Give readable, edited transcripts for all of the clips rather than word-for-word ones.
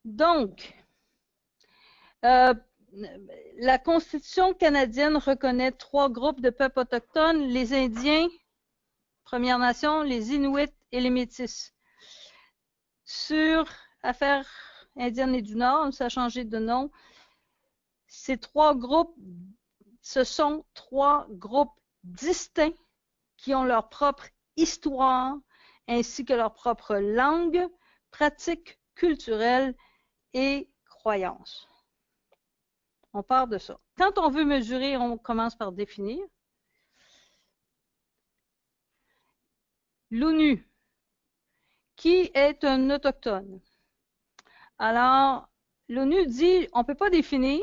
Donc, la Constitution canadienne reconnaît 3 groupes de peuples autochtones, les Indiens, Premières Nations, les Inuits et les Métis. Sur Affaires indiennes et du Nord, ça a changé de nom. Ces 3 groupes, ce sont 3 groupes distincts qui ont leur propre histoire, ainsi que leur propre langue, pratiques culturelles et croyances. On part de ça. Quand on veut mesurer, on commence par définir. L'ONU. Qui est un autochtone? Alors, l'ONU dit, on ne peut pas définir,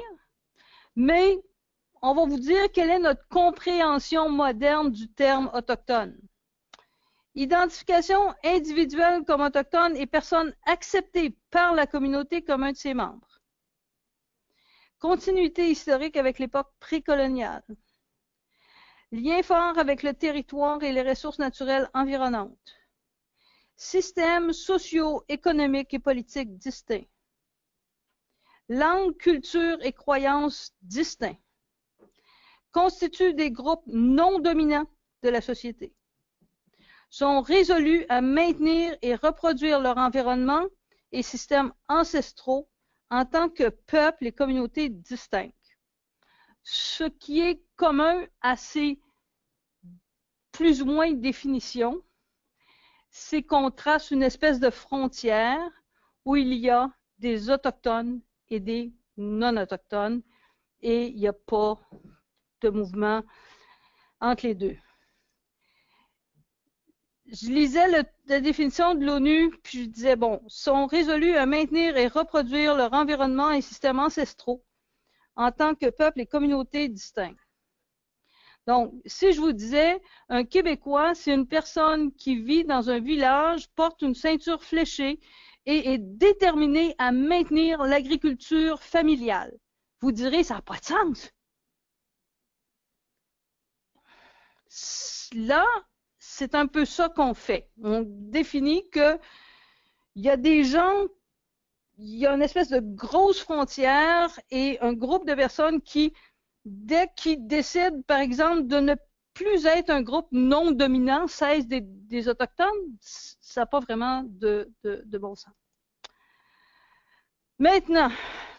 mais on va vous dire quelle est notre compréhension moderne du terme autochtone. Identification individuelle comme autochtone et personne acceptée par la communauté comme un de ses membres. Continuité historique avec l'époque précoloniale. Lien fort avec le territoire et les ressources naturelles environnantes. Systèmes sociaux, économiques et politiques distincts. Langue, culture et croyances distincts. Constituent des groupes non dominants de la société. Sont résolus à maintenir et reproduire leur environnement et systèmes ancestraux en tant que peuples et communautés distinctes. Ce qui est commun à ces plus ou moins définitions, c'est qu'on trace une espèce de frontière où il y a des autochtones et des non-autochtones et il n'y a pas de mouvement entre les deux. Je lisais la définition de l'ONU, puis je disais, bon, sont résolus à maintenir et reproduire leur environnement et systèmes ancestraux en tant que peuple et communauté distincts. Donc, si je vous disais, un Québécois, c'est une personne qui vit dans un village, porte une ceinture fléchée et est déterminé à maintenir l'agriculture familiale. Vous direz, ça n'a pas de sens. Là, c'est un peu ça qu'on fait. On définit qu'il y a des gens, il y a une espèce de grosse frontière et un groupe de personnes qui, dès qu'ils décident, par exemple, de ne plus être un groupe non dominant, cesse des Autochtones, ça n'a pas vraiment de bon sens. Maintenant,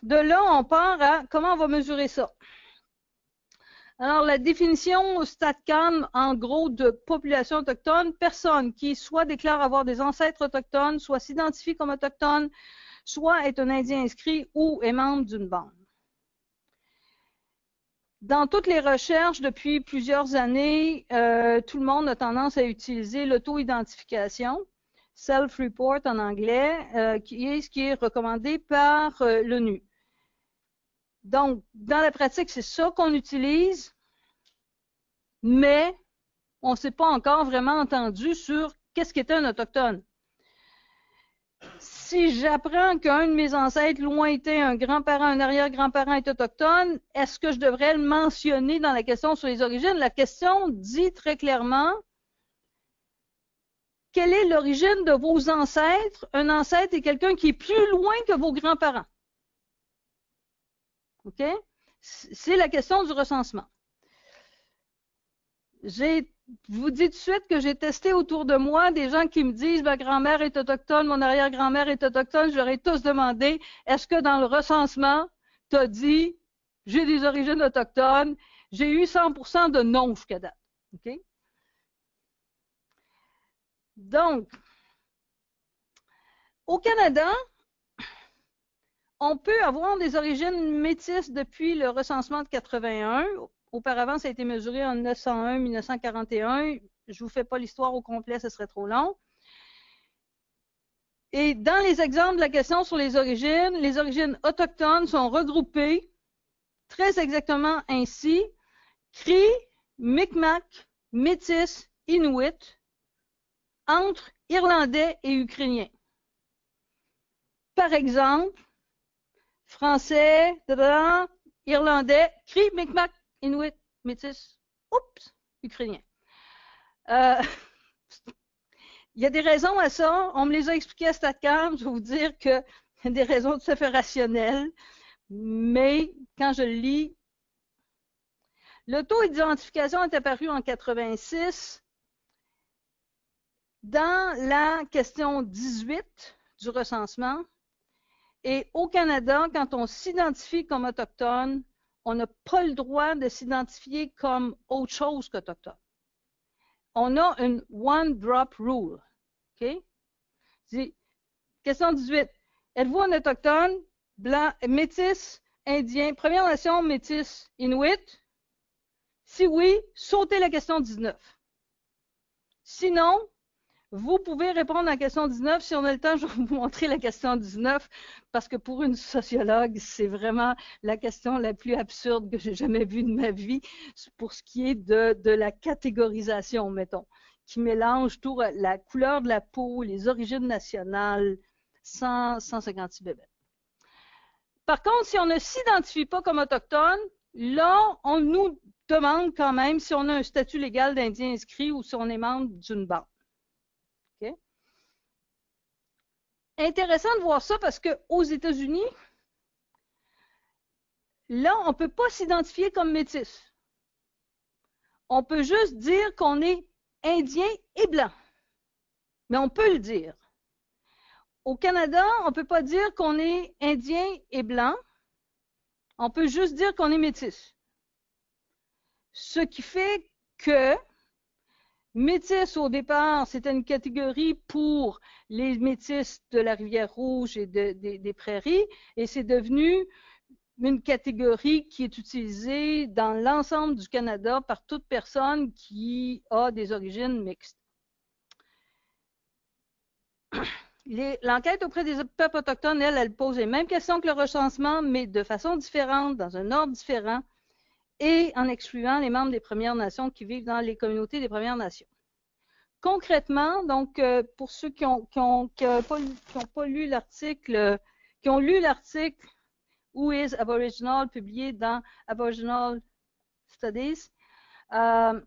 de là, on part à comment on va mesurer ça. Alors, la définition au StatCan, en gros, de population autochtone, personne qui soit déclare avoir des ancêtres autochtones, soit s'identifie comme autochtone, soit est un Indien inscrit ou est membre d'une bande. Dans toutes les recherches depuis plusieurs années, tout le monde a tendance à utiliser l'auto-identification, self-report en anglais, qui est ce qui est recommandé par l'ONU. Donc, dans la pratique, c'est ça qu'on utilise, mais on ne s'est pas encore vraiment entendu sur qu'est-ce qu'était un autochtone. Si j'apprends qu'un de mes ancêtres lointains, un grand-parent, un arrière-grand-parent est autochtone, est-ce que je devrais le mentionner dans la question sur les origines? La question dit très clairement, quelle est l'origine de vos ancêtres? Un ancêtre est quelqu'un qui est plus loin que vos grands-parents. OK? C'est la question du recensement. Je vous dis tout de suite que j'ai testé autour de moi des gens qui me disent ma grand-mère est autochtone, mon arrière-grand-mère est autochtone. Je leur ai tous demandé, est-ce que dans le recensement, tu as dit j'ai des origines autochtones? J'ai eu 100% de non jusqu'à date. OK? Donc, au Canada, on peut avoir des origines métisses depuis le recensement de 81. Auparavant, ça a été mesuré en 1901-1941. Je ne vous fais pas l'histoire au complet, ce serait trop long. Et dans les exemples de la question sur les origines autochtones sont regroupées très exactement ainsi. Cri, Micmac, Métis, Inuit, entre Irlandais et Ukrainiens. Par exemple, Français, Irlandais, Cri, Micmac, Inuit, Métis, oups, Ukrainien. Il y a des raisons à ça. On me les a expliquées à StatCan. Je vais vous dire que des raisons tout à fait rationnelles, mais quand je le lis, l'auto-identification est apparue en 86 dans la question 18 du recensement. Et au Canada, quand on s'identifie comme autochtone, on n'a pas le droit de s'identifier comme autre chose qu'autochtone. On a une one-drop rule. OK? Question 18. Êtes-vous un autochtone, blanc, métis, indien, Première Nation, métis, inuit? Si oui, sautez la question 19. Sinon, vous pouvez répondre à la question 19. Si on a le temps, je vais vous montrer la question 19 parce que pour une sociologue, c'est vraiment la question la plus absurde que j'ai jamais vue de ma vie pour ce qui est de la catégorisation, mettons, qui mélange tout la couleur de la peau, les origines nationales, 156 bébés. Par contre, si on ne s'identifie pas comme autochtone, là, on nous demande quand même si on a un statut légal d'Indien inscrit ou si on est membre d'une bande. Okay? Intéressant de voir ça parce qu'aux États-Unis, là, on ne peut pas s'identifier comme métis. On peut juste dire qu'on est indien et blanc. Mais on peut le dire. Au Canada, on ne peut pas dire qu'on est indien et blanc. On peut juste dire qu'on est métis. Ce qui fait que métis, au départ, c'était une catégorie pour les métis de la Rivière-Rouge et des Prairies, et c'est devenu une catégorie qui est utilisée dans l'ensemble du Canada par toute personne qui a des origines mixtes. L'enquête auprès des peuples autochtones, elle pose les mêmes questions que le recensement, mais de façon différente, dans un ordre différent, et en excluant les membres des Premières Nations qui vivent dans les communautés des Premières Nations. Concrètement, donc, pour ceux qui n'ont pas lu l'article, qui ont lu l'article Who is Aboriginal, publié dans Aboriginal Studies, il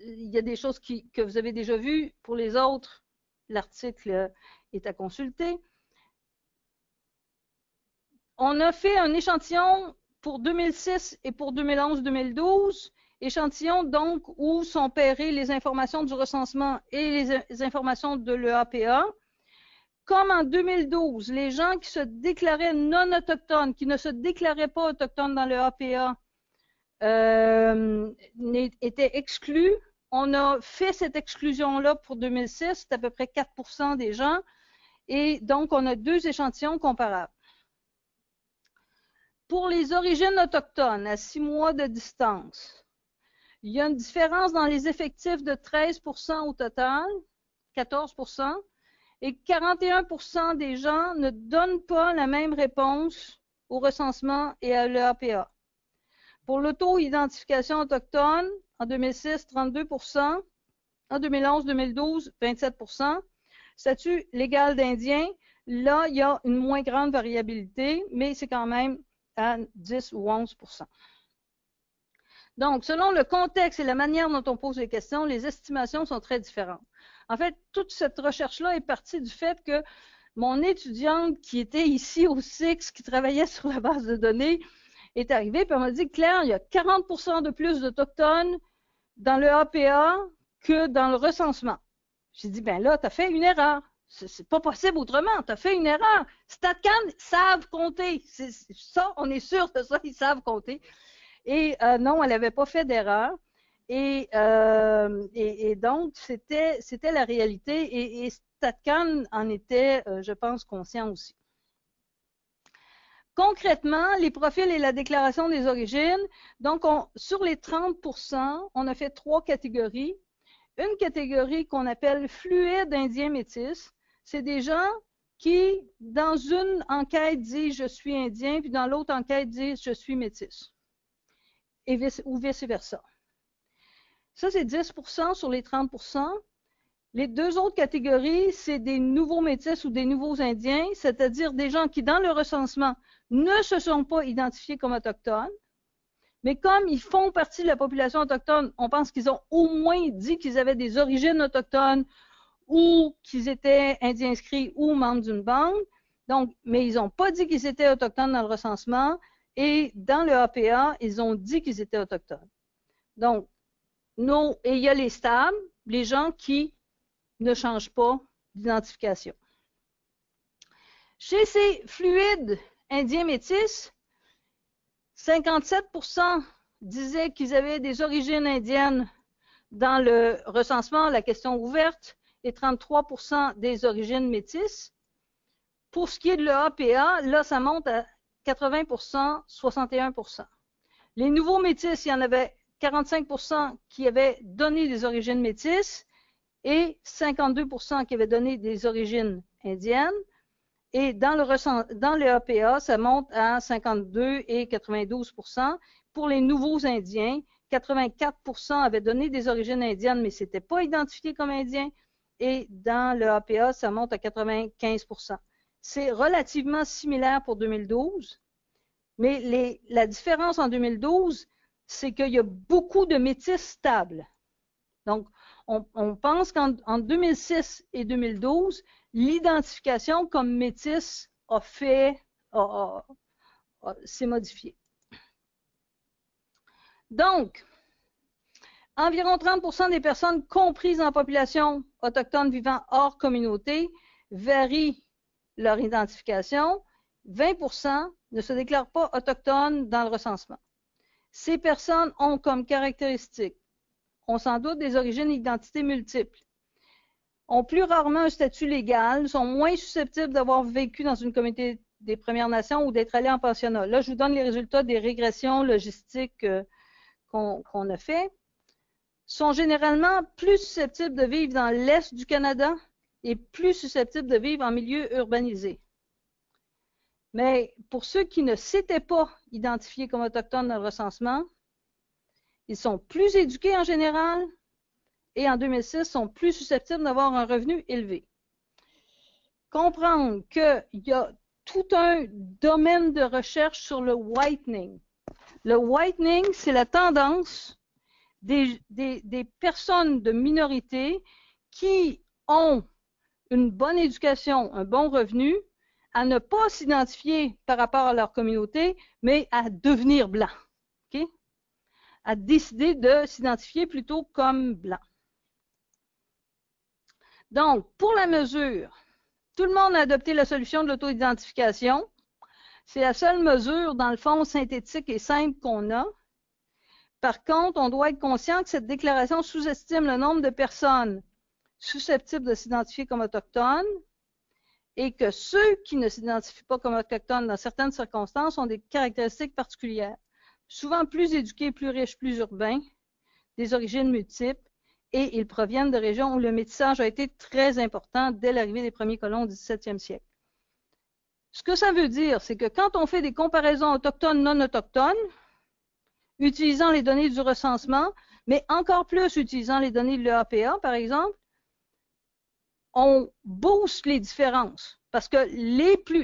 y a des choses que vous avez déjà vues. Pour les autres, l'article est à consulter. On a fait un échantillon pour 2006 et pour 2011-2012, échantillon donc où sont pairées les informations du recensement et les informations de l'EAPA. Comme en 2012, les gens qui se déclaraient non autochtones, qui ne se déclaraient pas autochtones dans l'EAPA, étaient exclus. On a fait cette exclusion-là pour 2006, c'est à peu près 4% des gens, et donc on a deux échantillons comparables. Pour les origines autochtones, à 6 mois de distance, il y a une différence dans les effectifs de 13% au total, 14%, et 41% des gens ne donnent pas la même réponse au recensement et à l'EAPA. Pour l'auto-identification autochtone, en 2006, 32%, en 2011-2012, 27%. Statut légal d'Indien, là, il y a une moins grande variabilité, mais c'est quand même à 10 ou 11%. Donc, selon le contexte et la manière dont on pose les questions, les estimations sont très différentes. En fait, toute cette recherche-là est partie du fait que mon étudiante qui était ici au SIX, qui travaillait sur la base de données, est arrivée et elle m'a dit, Claire, il y a 40% de plus d'Autochtones dans le APA que dans le recensement. J'ai dit, ben là, tu as fait une erreur. C'est pas possible autrement, tu as fait une erreur. StatCan savent compter. Ça, on est sûr de ça, ils savent compter. Et non, elle n'avait pas fait d'erreur. Et donc, c'était la réalité. Et StatCan en était, je pense, conscient aussi. Concrètement, les profils et la déclaration des origines, donc sur les 30%, on a fait 3 catégories. Une catégorie qu'on appelle fluide indien métis, c'est des gens qui, dans une enquête, disent « je suis indien », puis dans l'autre enquête, disent « je suis métis », ou vice-versa. Ça, c'est 10% sur les 30%. Les deux autres catégories, c'est des nouveaux métis ou des nouveaux indiens, c'est-à-dire des gens qui, dans le recensement, ne se sont pas identifiés comme autochtones, mais comme ils font partie de la population autochtone, on pense qu'ils ont au moins dit qu'ils avaient des origines autochtones ou qu'ils étaient indiens inscrits ou membres d'une bande, Donc, mais ils n'ont pas dit qu'ils étaient autochtones dans le recensement et dans le APA, ils ont dit qu'ils étaient autochtones. Donc, et il y a les stables, les gens qui ne changent pas d'identification. Chez ces fluides indiens métis, 57% disaient qu'ils avaient des origines indiennes dans le recensement, la question ouverte, et 33% des origines métisses. Pour ce qui est de l'APA, là, ça monte à 80%, 61%. Les nouveaux métis, il y en avait 45% qui avaient donné des origines métisses et 52% qui avaient donné des origines indiennes. Et dans le APA, ça monte à 52 et 92%. Pour les nouveaux Indiens, 84% avaient donné des origines indiennes, mais ce n'était pas identifié comme indien. Et dans le APA, ça monte à 95%. C'est relativement similaire pour 2012, mais la différence en 2012, c'est qu'il y a beaucoup de métis stables. Donc, on pense qu'en 2006 et 2012, l'identification comme métis s'est modifiée. Donc, environ 30% des personnes comprises en population autochtone vivant hors communauté varient leur identification. 20% ne se déclarent pas autochtones dans le recensement. Ces personnes ont comme caractéristique, on s'en doute, des origines et identités multiples, ont plus rarement un statut légal, sont moins susceptibles d'avoir vécu dans une communauté des Premières Nations ou d'être allés en pensionnat. Là, je vous donne les résultats des régressions logistiques qu'on a fait. Sont généralement plus susceptibles de vivre dans l'Est du Canada et plus susceptibles de vivre en milieu urbanisé. Mais pour ceux qui ne s'étaient pas identifiés comme autochtones dans le recensement, ils sont plus éduqués en général et en 2006 sont plus susceptibles d'avoir un revenu élevé. Comprendre qu'il y a tout un domaine de recherche sur le whitening. Le whitening, c'est la tendance des personnes de minorité qui ont une bonne éducation, un bon revenu, à ne pas s'identifier par rapport à leur communauté, mais à devenir blanc. Okay? À décider de s'identifier plutôt comme blanc. Donc, pour la mesure, tout le monde a adopté la solution de l'auto-identification. C'est la seule mesure, dans le fond, synthétique et simple qu'on a. Par contre, on doit être conscient que cette déclaration sous-estime le nombre de personnes susceptibles de s'identifier comme autochtones et que ceux qui ne s'identifient pas comme autochtones dans certaines circonstances ont des caractéristiques particulières. Souvent plus éduqués, plus riches, plus urbains, des origines multiples, et ils proviennent de régions où le métissage a été très important dès l'arrivée des premiers colons au 17e siècle. Ce que ça veut dire, c'est que quand on fait des comparaisons autochtones-non autochtones, utilisant les données du recensement, mais encore plus utilisant les données de l'EAPA, par exemple, on booste les différences. Parce que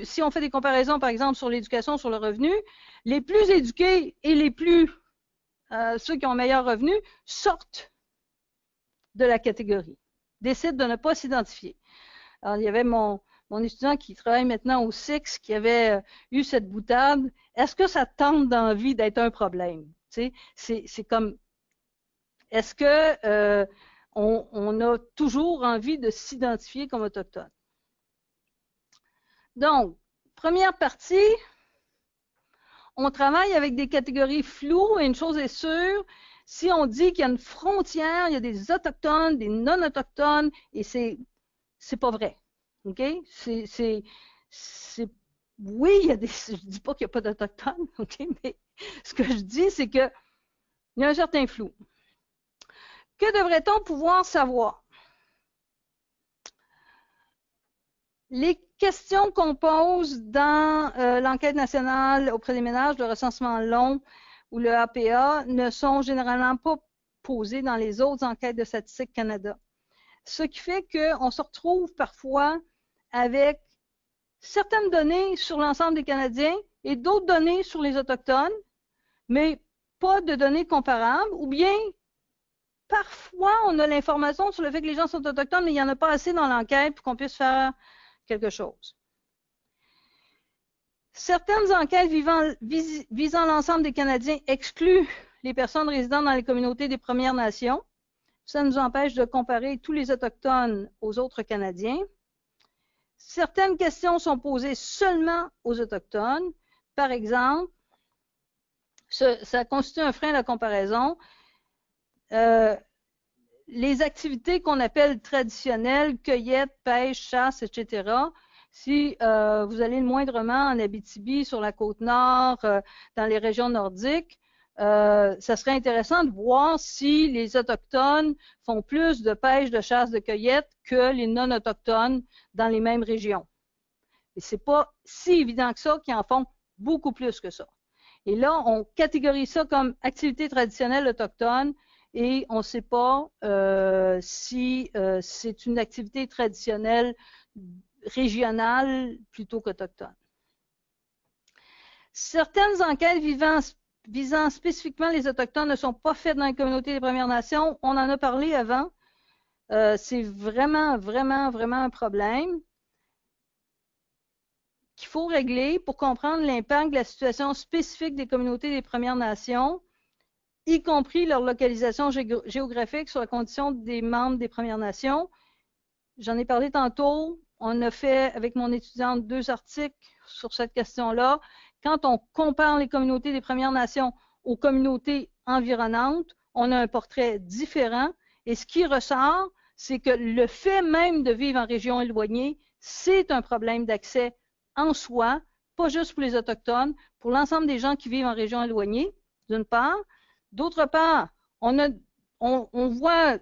si on fait des comparaisons, par exemple, sur l'éducation, sur le revenu, les plus éduqués et ceux qui ont un meilleur revenu sortent de la catégorie, décident de ne pas s'identifier. Alors, il y avait mon étudiant qui travaille maintenant au SIX qui avait eu cette boutade. Est-ce que ça tente d'envie d'être un problème? C'est comme, est-ce que on a toujours envie de s'identifier comme autochtone? Donc, première partie, on travaille avec des catégories floues et une chose est sûre, si on dit qu'il y a une frontière, il y a des autochtones, des non-autochtones, et c'est pas vrai. OK? Oui, je ne dis pas qu'il n'y a pas d'autochtones, OK? Mais ce que je dis, c'est qu'il y a un certain flou. Que devrait-on pouvoir savoir? Les questions qu'on pose dans l'enquête nationale auprès des ménages, le recensement long ou le APA ne sont généralement pas posées dans les autres enquêtes de Statistique Canada. Ce qui fait qu'on se retrouve parfois avec certaines données sur l'ensemble des Canadiens et d'autres données sur les Autochtones, mais pas de données comparables, ou bien parfois on a l'information sur le fait que les gens sont autochtones, mais il n'y en a pas assez dans l'enquête pour qu'on puisse faire quelque chose. Certaines enquêtes visant l'ensemble des Canadiens excluent les personnes résidant dans les communautés des Premières Nations. Ça nous empêche de comparer tous les Autochtones aux autres Canadiens. Certaines questions sont posées seulement aux Autochtones. Par exemple, ça constitue un frein à la comparaison. Les activités qu'on appelle traditionnelles, cueillette, pêche, chasse, etc., si vous allez le moindrement en Abitibi, sur la Côte-Nord, dans les régions nordiques, ça serait intéressant de voir si les Autochtones font plus de pêche, de chasse, de cueillette que les non-autochtones dans les mêmes régions. Et c'est pas si évident que ça qu'ils en font beaucoup plus que ça. Et là, on catégorise ça comme activité traditionnelle autochtone et on ne sait pas si c'est une activité traditionnelle régionale plutôt qu'autochtone. Certaines enquêtes visant spécifiquement les Autochtones ne sont pas faites dans les communautés des Premières Nations. On en a parlé avant. C'est vraiment un problème qu'il faut régler pour comprendre l'impact de la situation spécifique des communautés des Premières Nations, y compris leur localisation géographique sur la condition des membres des Premières Nations. J'en ai parlé tantôt. On a fait avec mon étudiante 2 articles sur cette question-là. Quand on compare les communautés des Premières Nations aux communautés environnantes, on a un portrait différent. Et ce qui ressort, c'est que le fait même de vivre en région éloignée, c'est un problème d'accès en soi, pas juste pour les Autochtones, pour l'ensemble des gens qui vivent en région éloignée, d'une part. D'autre part, on voit,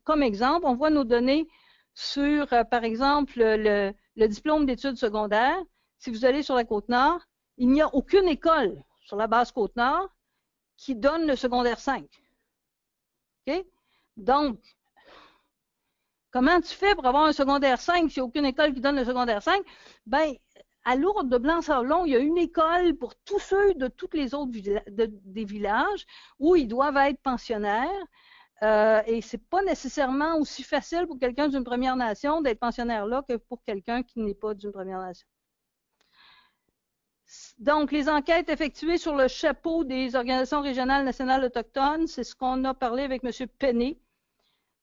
comme exemple, on voit nos données sur, par exemple, le diplôme d'études secondaires. Si vous allez sur la Côte-Nord, il n'y a aucune école sur la base Côte-Nord qui donne le secondaire 5. OK? Donc, comment tu fais pour avoir un secondaire 5 s'il n'y a aucune école qui donne le secondaire 5? Ben, à Lourdes de Blanc-Sablon, il y a une école pour tous ceux de tous les autres des villages où ils doivent être pensionnaires. Et ce n'est pas nécessairement aussi facile pour quelqu'un d'une Première Nation d'être pensionnaire là que pour quelqu'un qui n'est pas d'une Première Nation. Donc, les enquêtes effectuées sur le chapeau des organisations régionales nationales autochtones, c'est ce qu'on a parlé avec M. Pennet.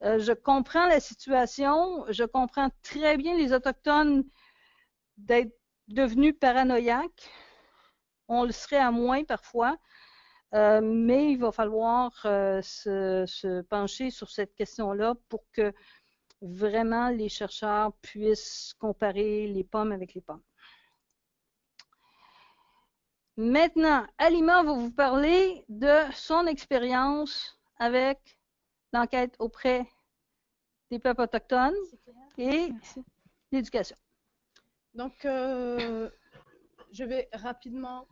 Je comprends la situation, je comprends très bien les Autochtones d'être devenus paranoïaques. On le serait à moins parfois, mais il va falloir se pencher sur cette question-là pour que vraiment les chercheurs puissent comparer les pommes avec les pommes. Maintenant, Alima va vous parler de son expérience avec l'enquête auprès des peuples autochtones et l'éducation. Donc, je vais rapidement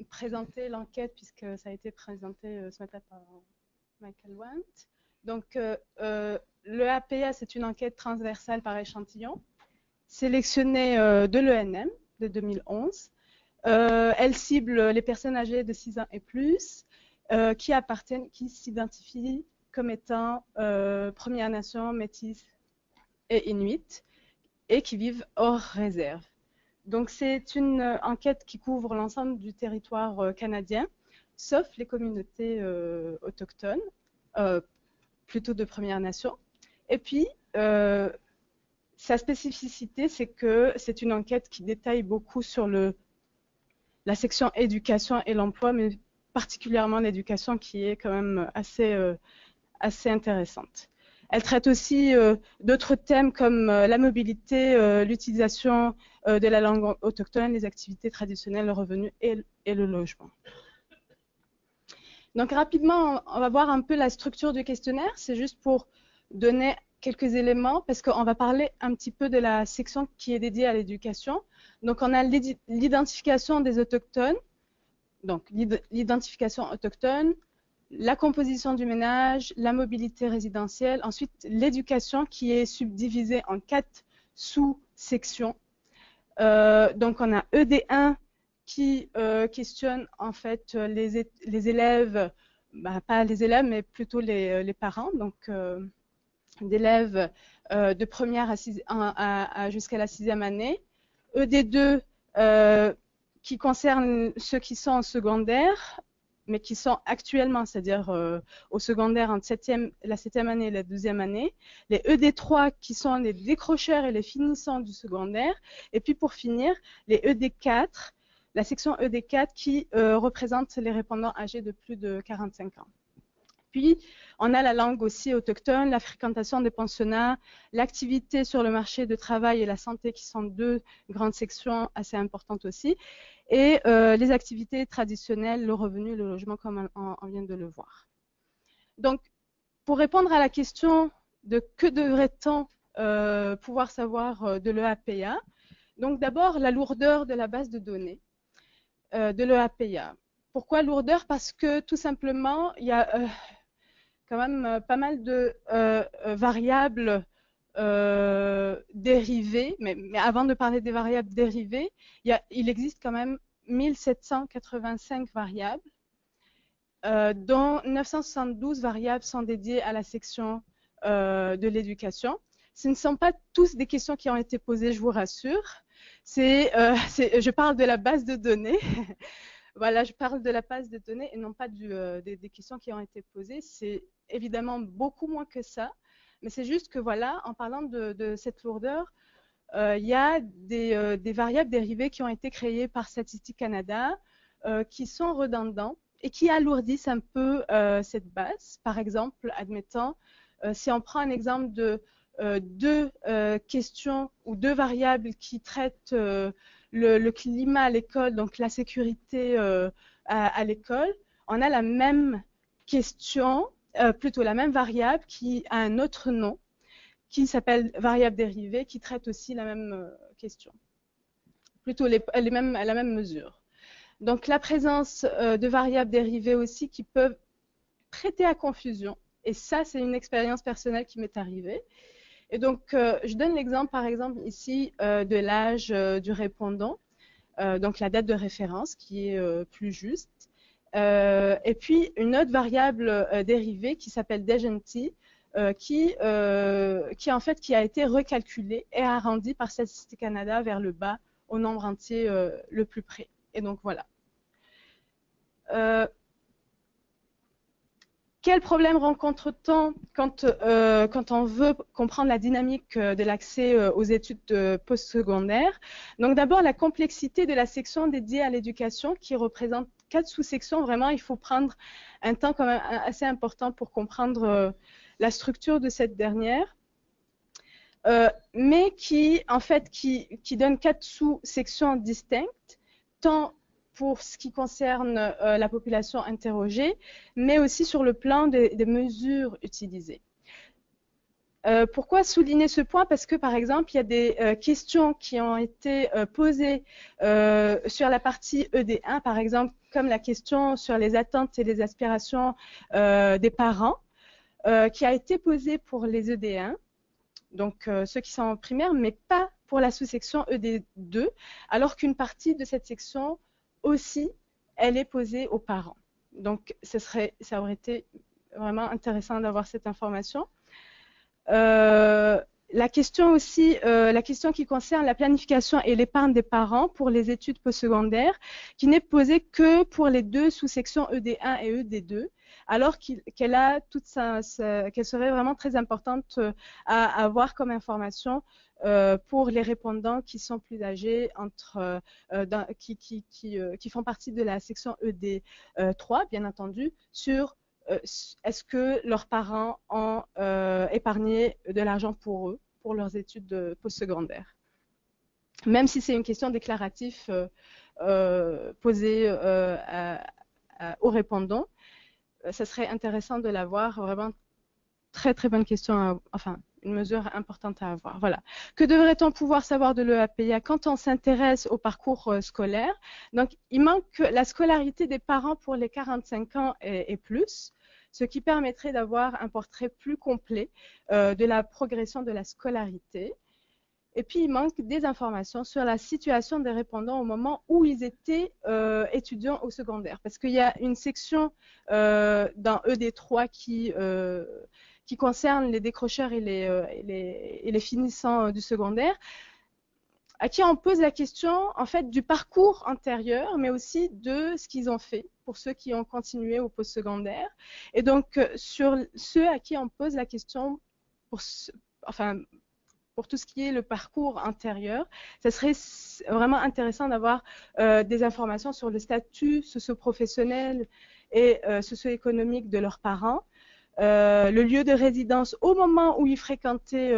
présenter l'enquête puisque ça a été présenté ce matin par Michael Wendt. Donc, le APA, c'est une enquête transversale par échantillon, sélectionnée de l'ENM de 2011. Elle cible les personnes âgées de 6 ans et plus qui s'identifient comme étant Premières Nations, Métis et Inuit et qui vivent hors réserve. Donc, c'est une enquête qui couvre l'ensemble du territoire canadien, sauf les communautés autochtones, plutôt de Premières Nations. Et puis, sa spécificité, c'est que c'est une enquête qui détaille beaucoup sur la section éducation et l'emploi, mais particulièrement l'éducation qui est quand même assez intéressante. Elle traite aussi d'autres thèmes comme la mobilité, l'utilisation de la langue autochtone, les activités traditionnelles, le revenu et le logement. Donc rapidement, on va voir un peu la structure du questionnaire. C'est juste pour donner quelques éléments parce qu'on va parler un petit peu de la section qui est dédiée à l'éducation. Donc on a l'identification des autochtones, donc l'identification autochtone, la composition du ménage, la mobilité résidentielle, ensuite l'éducation qui est subdivisée en 4 sous-sections. Donc on a ED1 qui questionne en fait les élèves, pas les élèves mais plutôt les parents, donc d'élèves de première jusqu'à la 6e année. ED2 qui concerne ceux qui sont en secondaire, mais qui sont actuellement, c'est-à-dire au secondaire en la 7e année et la 12e année. Les ED3 qui sont les décrocheurs et les finissants du secondaire. Et puis pour finir, les ED4, la section ED4 qui représente les répondants âgés de plus de 45 ans. Puis, on a la langue aussi autochtone, la fréquentation des pensionnats, l'activité sur le marché de travail et la santé qui sont 2 grandes sections assez importantes aussi, et les activités traditionnelles, le revenu, le logement comme on vient de le voir. Donc, pour répondre à la question de que devrait-on pouvoir savoir de l'EAPA, donc d'abord la lourdeur de la base de données de l'EAPA. Pourquoi lourdeur? Parce que tout simplement, il y a quand même pas mal de variables dérivées, mais avant de parler des variables dérivées, il existe quand même 1785 variables, dont 972 variables sont dédiées à la section de l'éducation. Ce ne sont pas tous des questions qui ont été posées, je vous rassure. Je parle de la base de données. Voilà, je parle de la base de données et non pas des questions qui ont été posées. C'est évidemment beaucoup moins que ça, mais c'est juste que voilà, en parlant de cette lourdeur, il y a des variables dérivées qui ont été créées par Statistique Canada qui sont redondants et qui alourdissent un peu cette base. Par exemple, admettons, si on prend un exemple de 2 questions ou 2 variables qui traitent le climat à l'école, donc la sécurité à l'école, on a la même question, plutôt la même variable qui a un autre nom, qui s'appelle variable dérivée, qui traite aussi la même question, plutôt la même mesure. Donc la présence de variables dérivées aussi qui peuvent prêter à confusion, et ça c'est une expérience personnelle qui m'est arrivée. Et donc, je donne l'exemple, par exemple, ici, de l'âge du répondant, donc la date de référence qui est plus juste. Et puis, une autre variable dérivée qui s'appelle Degenty, qui a été recalculée et arrondie par Statistique Canada vers le bas au nombre entier le plus près. Et donc, voilà. Quel problème rencontre-t-on quand on veut comprendre la dynamique de l'accès aux études postsecondaires? Donc d'abord, la complexité de la section dédiée à l'éducation qui représente 4 sous-sections. Vraiment, il faut prendre un temps quand même assez important pour comprendre la structure de cette dernière. Mais qui donne 4 sous-sections distinctes, tant pour ce qui concerne la population interrogée, mais aussi sur le plan des mesures utilisées. Pourquoi souligner ce point? Parce que, par exemple, il y a des questions qui ont été posées sur la partie ED1, par exemple, comme la question sur les attentes et les aspirations des parents, qui a été posée pour les ED1, donc ceux qui sont en primaire, mais pas pour la sous-section ED2, alors qu'une partie de cette section aussi, elle est posée aux parents. Donc, ça aurait été vraiment intéressant d'avoir cette information. La question qui concerne la planification et l'épargne des parents pour les études postsecondaires, qui n'est posée que pour les 2 sous-sections ED1 et ED2, alors qu'elle serait vraiment très importante à avoir comme information pour les répondants qui sont plus âgés, qui font partie de la section ED3, bien entendu, sur est-ce que leurs parents ont épargné de l'argent pour eux, pour leurs études postsecondaires. Même si c'est une question déclarative posée aux répondants, ça serait intéressant de l'avoir. Vraiment, très très bonne question, une mesure importante à avoir. Voilà. Que devrait-on pouvoir savoir de l'EAPA quand on s'intéresse au parcours scolaire? Donc, il manque la scolarité des parents pour les 45 ans et plus, ce qui permettrait d'avoir un portrait plus complet de la progression de la scolarité. Et puis, il manque des informations sur la situation des répondants au moment où ils étaient étudiants au secondaire. Parce qu'il y a une section dans ED3 qui concerne les décrocheurs et les finissants du secondaire. à qui on pose la question en fait du parcours antérieur, mais aussi de ce qu'ils ont fait pour ceux qui ont continué au postsecondaire. Et donc sur ceux à qui on pose la question pour tout ce qui est le parcours antérieur, ça serait vraiment intéressant d'avoir des informations sur le statut socio-professionnel et socio-économique de leurs parents, le lieu de résidence au moment où ils fréquentaient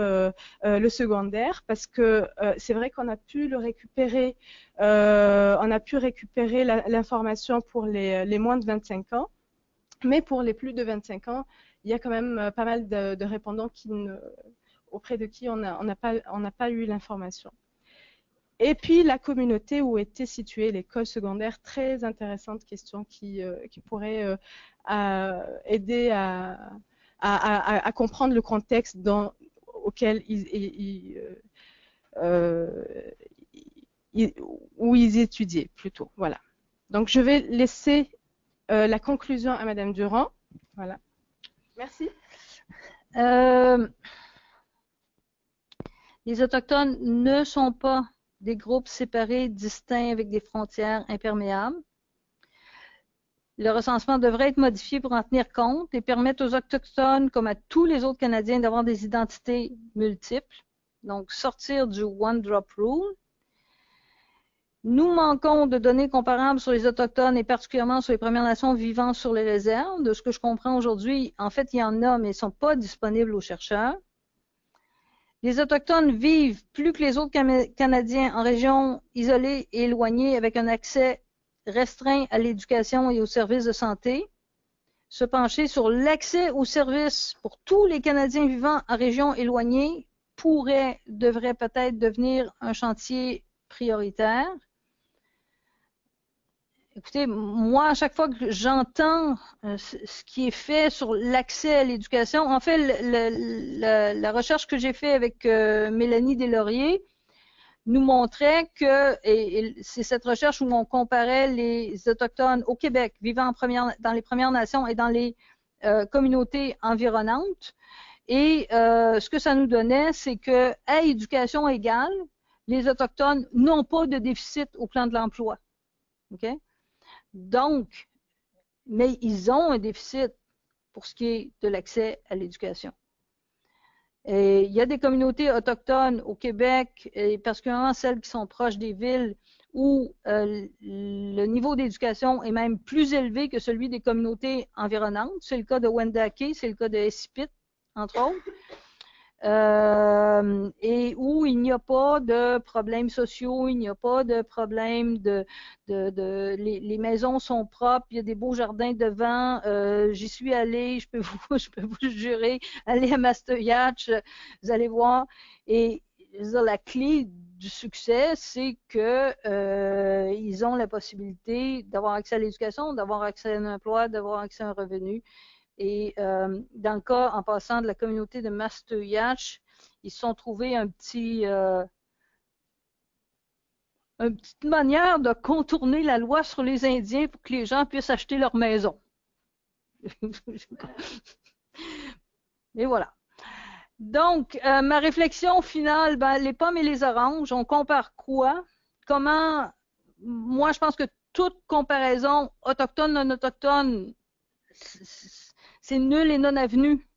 le secondaire, parce que c'est vrai qu'on a pu le récupérer, l'information pour les moins de 25 ans, mais pour les plus de 25 ans, il y a quand même pas mal de répondants auprès de qui on n'a pas eu l'information. Et puis la communauté où était située l'école secondaire, très intéressante question qui pourrait aider à comprendre le contexte auquel où ils étudiaient plutôt. Voilà. Donc je vais laisser la conclusion à Madame Durand. Voilà. Merci. Les Autochtones ne sont pas des groupes séparés, distincts, avec des frontières imperméables. Le recensement devrait être modifié pour en tenir compte et permettre aux Autochtones, comme à tous les autres Canadiens, d'avoir des identités multiples. Donc, sortir du One Drop Rule. Nous manquons de données comparables sur les Autochtones et particulièrement sur les Premières Nations vivant sur les réserves. De ce que je comprends aujourd'hui, en fait, il y en a, mais ils ne sont pas disponibles aux chercheurs. Les Autochtones vivent plus que les autres Canadiens en régions isolées et éloignées avec un accès restreint à l'éducation et aux services de santé. Se pencher sur l'accès aux services pour tous les Canadiens vivant en régions éloignées devrait peut-être devenir un chantier prioritaire. Écoutez, moi, à chaque fois que j'entends ce qui est fait sur l'accès à l'éducation, en fait, la recherche que j'ai faite avec Mélanie Deslauriers nous montrait que, et c'est cette recherche où on comparait les Autochtones au Québec, vivant dans les Premières Nations et dans les communautés environnantes. Et ce que ça nous donnait, c'est que, à éducation égale, les Autochtones n'ont pas de déficit au plan de l'emploi. OK? Donc, mais ils ont un déficit pour ce qui est de l'accès à l'éducation. Et il y a des communautés autochtones au Québec, et particulièrement celles qui sont proches des villes, où le niveau d'éducation est même plus élevé que celui des communautés environnantes. C'est le cas de Wendake, c'est le cas de Esipit, entre autres. Et où il n'y a pas de problèmes sociaux, il n'y a pas de problème les maisons sont propres, il y a des beaux jardins devant, j'y suis allée, je peux vous jurer, allez à Mastoyatch, vous allez voir, et la clé du succès, c'est que ils ont la possibilité d'avoir accès à l'éducation, d'avoir accès à un emploi, d'avoir accès à un revenu. Et dans le cas, en passant de la communauté de Mastoyatch, ils se sont trouvés une petite manière de contourner la loi sur les Indiens pour que les gens puissent acheter leur maison. Et voilà. Donc, ma réflexion finale, les pommes et les oranges, on compare quoi? Comment? Moi, je pense que toute comparaison autochtone-non autochtone, c'est nul et non avenu.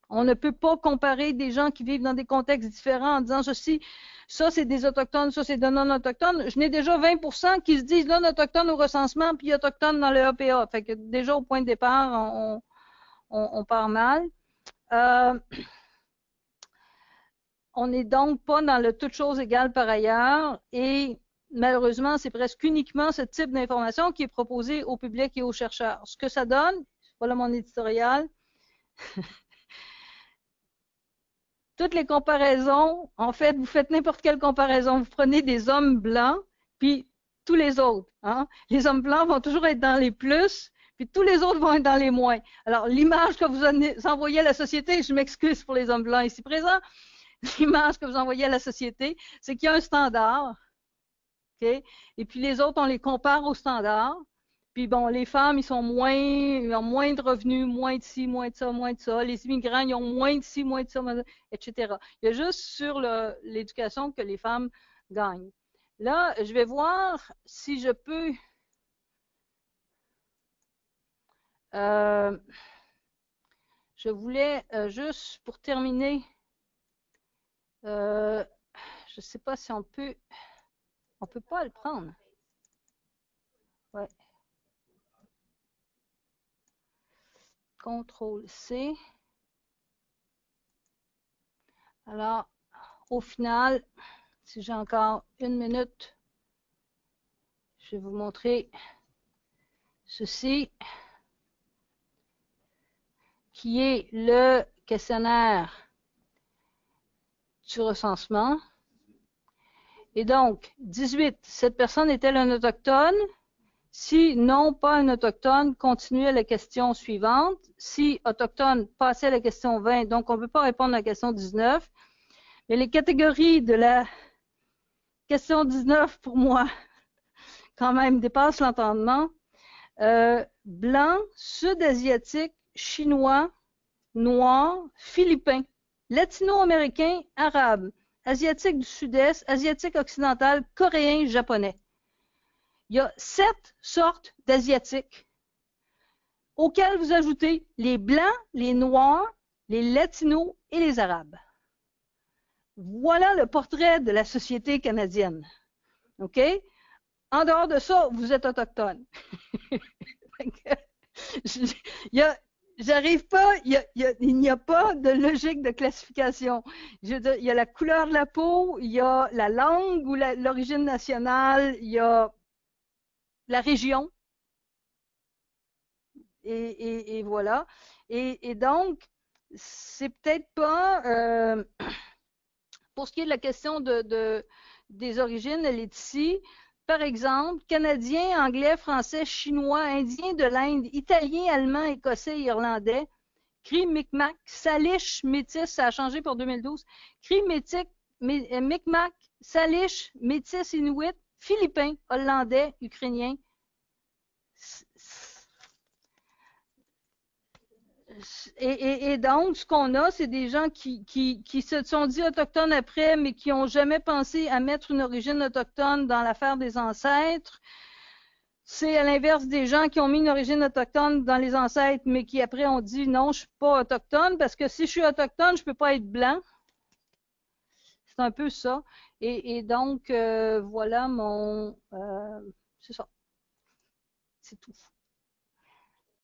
On ne peut pas comparer des gens qui vivent dans des contextes différents en disant ceci, ça c'est des autochtones, ça c'est des non-autochtones. Je n'ai déjà 20% qui se disent non-autochtones au recensement puis autochtones dans le APA. Fait que déjà au point de départ, on part mal. On n'est donc pas dans le toute chose égale par ailleurs et malheureusement, c'est presque uniquement ce type d'information qui est proposé au public et aux chercheurs. Ce que ça donne, voilà mon éditorial. Toutes les comparaisons, en fait, vous faites n'importe quelle comparaison. Vous prenez des hommes blancs, puis tous les autres. Hein? Les hommes blancs vont toujours être dans les plus, puis tous les autres vont être dans les moins. Alors, l'image que vous envoyez à la société, je m'excuse pour les hommes blancs ici présents, l'image que vous envoyez à la société, c'est qu'il y a un standard. Okay? Et puis les autres, on les compare au standard. Puis bon, les femmes, ils ont moins de revenus, moins de ci, moins de ça, moins de ça. Les immigrants, ils ont moins de ci, moins de ça, etc. Il y a juste sur l'éducation que les femmes gagne. Là, je vais voir si je peux... je voulais juste, pour terminer, je ne sais pas si on peut pas le prendre. Ouais. CTRL-C. Alors, au final, si j'ai encore une minute, je vais vous montrer ceci, qui est le questionnaire du recensement. Et donc, 18, cette personne est-elle un autochtone? Si non, pas un autochtone, continuez la question suivante. Si autochtone, passez à la question 20. Donc, on ne peut pas répondre à la question 19. Mais les catégories de la question 19, pour moi, quand même, dépassent l'entendement. Blanc, sud-asiatique, chinois, noir, philippin, latino-américain, arabe, asiatique du sud-est, asiatique occidental, coréen, japonais. Il y a 7 sortes d'asiatiques auxquelles vous ajoutez les blancs, les noirs, les latinos et les arabes. Voilà le portrait de la société canadienne. OK? En dehors de ça, vous êtes autochtone. J'arrive pas, il n'y a pas de logique de classification. Je veux dire, il y a la couleur de la peau, il y a la langue ou l'origine nationale, il y a la région. Et voilà. Et donc, c'est peut-être pas... pour ce qui est de la question des origines, elle est ici. Par exemple, Canadien, Anglais, Français, Chinois, Indien de l'Inde, Italien, Allemand, Écossais, Irlandais, Cri, Micmac, Salish, Métis, ça a changé pour 2012, Cri, Micmac, Salish, Métis, Inuit, Philippin, Hollandais, Ukrainien. Et donc, ce qu'on a, c'est des gens qui se sont dit autochtones après, mais qui n'ont jamais pensé à mettre une origine autochtone dans l'affaire des ancêtres. C'est à l'inverse des gens qui ont mis une origine autochtone dans les ancêtres, mais qui après ont dit non, je ne suis pas autochtone, parce que si je suis autochtone, je ne peux pas être blanc. C'est un peu ça. Et donc, voilà mon... c'est ça. C'est tout.